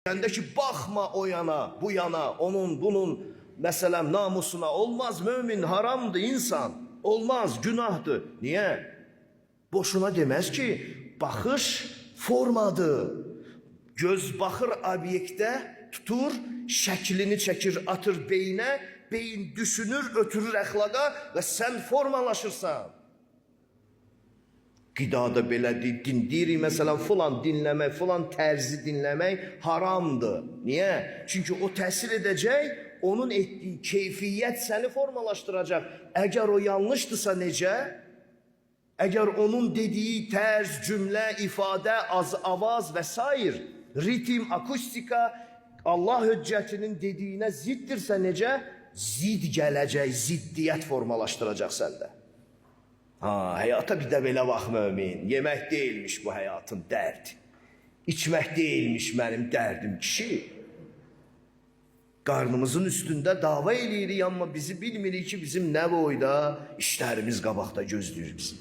Deyəndə ki, baxma o yana, bu yana, onun, bunun, məsələn, namusuna. Olmaz, mömin, haramdır insan. Olmaz, günahdır. Niyə? Boşuna deməz ki, baxış formadır. Göz baxır obyektə, tutur, şəklini çəkir, atır beyinə, beyin düşünür, ötürür əxlaqa və sən formalaşırsan. Qidada belədir, deyirik, məsələn, filan dinləmək, filan tərzi dinləmək haramdır. Niyə? Çünki o təsir edəcək, onun etdiyi keyfiyyət səni formalaşdıracaq. Əgər o yanlışdırsa necə? Əgər onun dediyi tərz, cümlə, ifadə, avaz və s. Ritim, akustika Allah höccətinin dediyinə ziddirsə necə? Zid gələcək, ziddiyyət formalaşdıracaq səndə. Həyata bir də belə bax mömin. Yemək deyilmiş bu həyatın dərdi. İçmək deyilmiş mənim dərdim kişi. Qarnımızın üstündə dava eləyirik, amma bizi bilmirik ki, bizim nə boyda işlərimiz qabaqda gözləyir bizi.